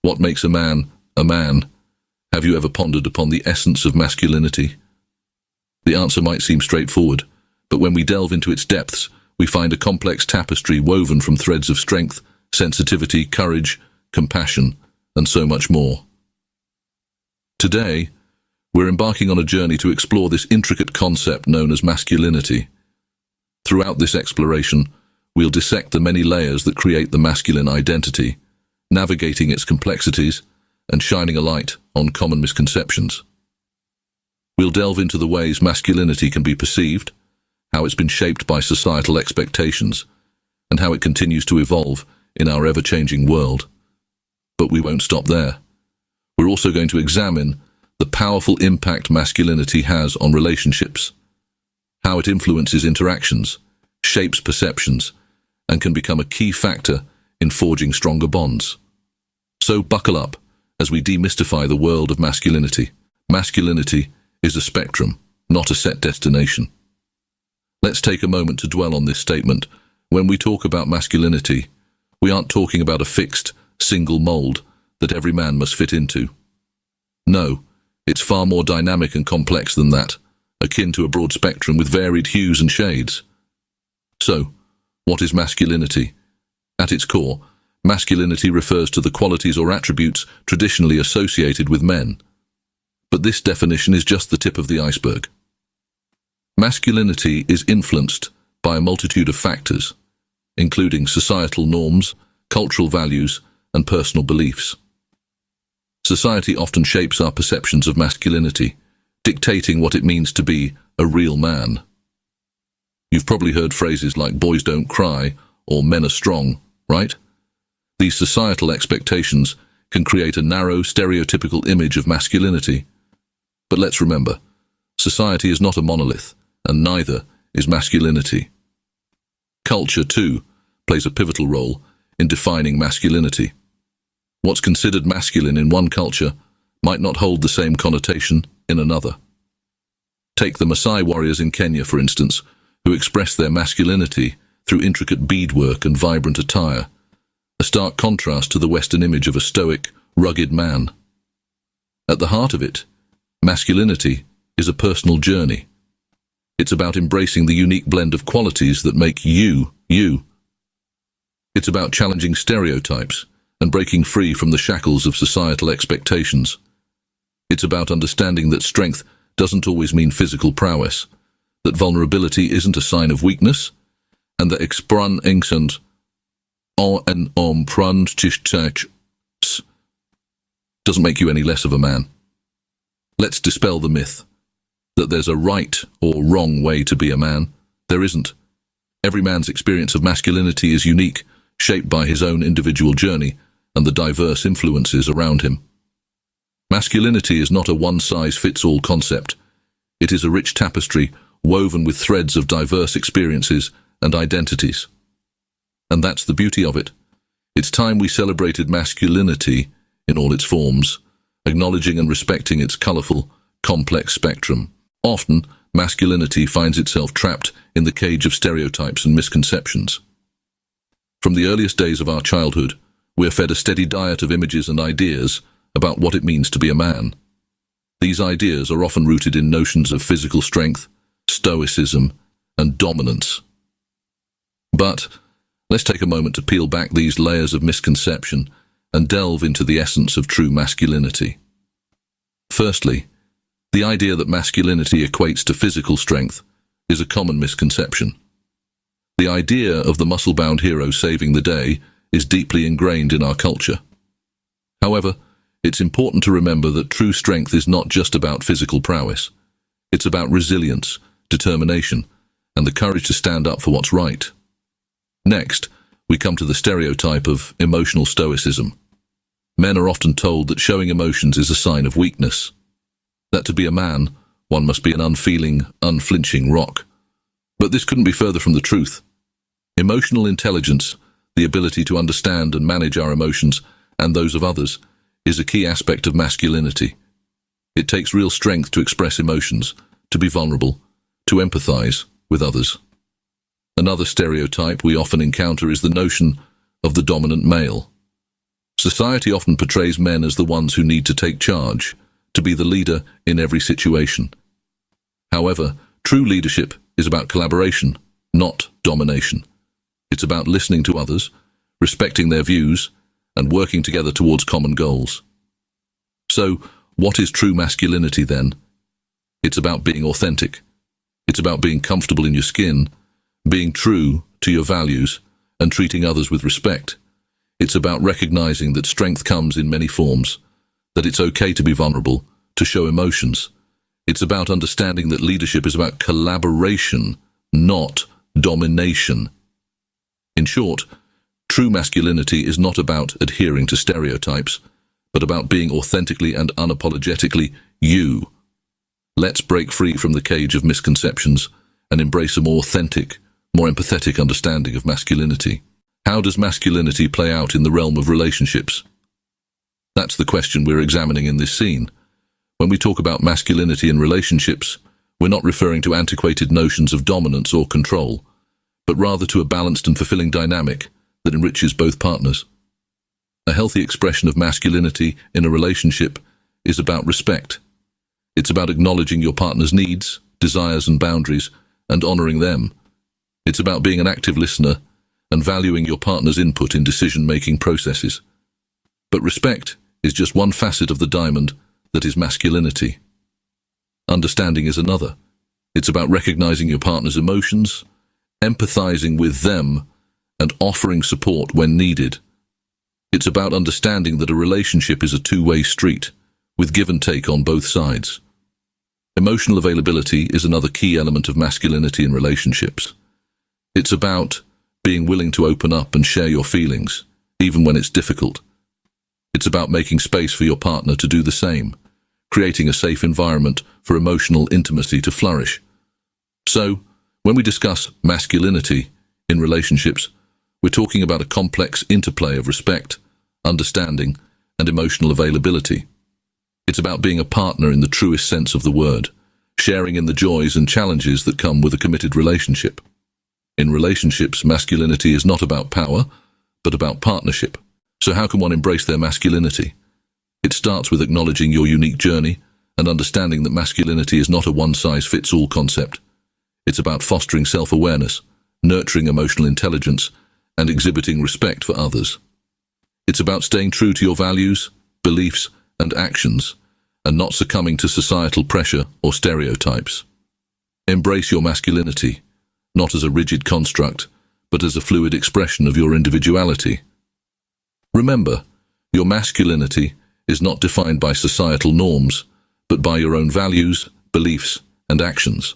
What makes a man a man? Have you ever pondered upon the essence of masculinity? The answer might seem straightforward, but when we delve into its depths, we find a complex tapestry woven from threads of strength, sensitivity, courage, compassion, and so much more. Today, we're embarking on a journey to explore this intricate concept known as masculinity. Throughout this exploration, we'll dissect the many layers that create the masculine identity, navigating its complexities and shining a light on common misconceptions. We'll delve into the ways masculinity can be perceived, how it's been shaped by societal expectations, and how it continues to evolve in our ever-changing world. But we won't stop there. We're also going to examine the powerful impact masculinity has on relationships, how it influences interactions, shapes perceptions, and can become a key factor in forging stronger bonds. So buckle up as we demystify the world of masculinity. Masculinity is a spectrum, not a set destination. Let's take a moment to dwell on this statement. When we talk about masculinity, we aren't talking about a fixed, single mold that every man must fit into. No, it's far more dynamic and complex than that, akin to a broad spectrum with varied hues and shades. So, what is masculinity? At its core, masculinity refers to the qualities or attributes traditionally associated with men. But this definition is just the tip of the iceberg. Masculinity is influenced by a multitude of factors, including societal norms, cultural values, and personal beliefs. Society often shapes our perceptions of masculinity, dictating what it means to be a real man. You've probably heard phrases like "boys don't cry" or "men are strong," right? These societal expectations can create a narrow, stereotypical image of masculinity. But let's remember, society is not a monolith, and neither is masculinity. Culture, too, plays a pivotal role in defining masculinity. What's considered masculine in one culture might not hold the same connotation in another. Take the Maasai warriors in Kenya, for instance, who express their masculinity through intricate beadwork and vibrant attire, a stark contrast to the Western image of a stoic, rugged man. At the heart of it, masculinity is a personal journey. It's about embracing the unique blend of qualities that make you, you. It's about challenging stereotypes and breaking free from the shackles of societal expectations. It's about understanding that strength doesn't always mean physical prowess, that vulnerability isn't a sign of weakness, and that expressing doesn't make you any less of a man. Let's dispel the myth that there's a right or wrong way to be a man. There isn't. Every man's experience of masculinity is unique, shaped by his own individual journey and the diverse influences around him. Masculinity is not a one-size-fits-all concept. It is a rich tapestry woven with threads of diverse experiences and identities. And that's the beauty of it. It's time we celebrated masculinity in all its forms, acknowledging and respecting its colorful, complex spectrum. Often, masculinity finds itself trapped in the cage of stereotypes and misconceptions. From the earliest days of our childhood, we are fed a steady diet of images and ideas about what it means to be a man. These ideas are often rooted in notions of physical strength, stoicism, and dominance. But let's take a moment to peel back these layers of misconception and delve into the essence of true masculinity. Firstly, the idea that masculinity equates to physical strength is a common misconception. The idea of the muscle-bound hero saving the day is deeply ingrained in our culture. However, it's important to remember that true strength is not just about physical prowess. It's about resilience, determination, and the courage to stand up for what's right. Next, we come to the stereotype of emotional stoicism. Men are often told that showing emotions is a sign of weakness. That to be a man, one must be an unfeeling, unflinching rock. But this couldn't be further from the truth. Emotional intelligence, the ability to understand and manage our emotions and those of others, is a key aspect of masculinity. It takes real strength to express emotions, to be vulnerable, to empathize with others. Another stereotype we often encounter is the notion of the dominant male. Society often portrays men as the ones who need to take charge, to be the leader in every situation. However, true leadership is about collaboration, not domination. It's about listening to others, respecting their views, and working together towards common goals. So, what is true masculinity then? It's about being authentic. It's about being comfortable in your skin, being true to your values, and treating others with respect. It's about recognizing that strength comes in many forms, that it's okay to be vulnerable, to show emotions. It's about understanding that leadership is about collaboration, not domination. In short, true masculinity is not about adhering to stereotypes, but about being authentically and unapologetically you. Let's break free from the cage of misconceptions and embrace a more authentic, more empathetic understanding of masculinity. How does masculinity play out in the realm of relationships? That's the question we're examining in this scene. When we talk about masculinity in relationships, we're not referring to antiquated notions of dominance or control, but rather to a balanced and fulfilling dynamic that enriches both partners. A healthy expression of masculinity in a relationship is about respect. It's about acknowledging your partner's needs, desires, and boundaries, and honoring them. It's about being an active listener and valuing your partner's input in decision-making processes. But respect is just one facet of the diamond that is masculinity. Understanding is another. It's about recognizing your partner's emotions, empathizing with them, and offering support when needed. It's about understanding that a relationship is a two-way street, with give and take on both sides. Emotional availability is another key element of masculinity in relationships. It's about being willing to open up and share your feelings, even when it's difficult. It's about making space for your partner to do the same, creating a safe environment for emotional intimacy to flourish. So, when we discuss masculinity in relationships, we're talking about a complex interplay of respect, understanding, and emotional availability. It's about being a partner in the truest sense of the word, sharing in the joys and challenges that come with a committed relationship. In relationships, masculinity is not about power, but about partnership. So how can one embrace their masculinity? It starts with acknowledging your unique journey and understanding that masculinity is not a one-size-fits-all concept. It's about fostering self-awareness, nurturing emotional intelligence, and exhibiting respect for others. It's about staying true to your values, beliefs, and actions, and not succumbing to societal pressure or stereotypes. Embrace your masculinity, not as a rigid construct, but as a fluid expression of your individuality. Remember, your masculinity is not defined by societal norms, but by your own values, beliefs, and actions.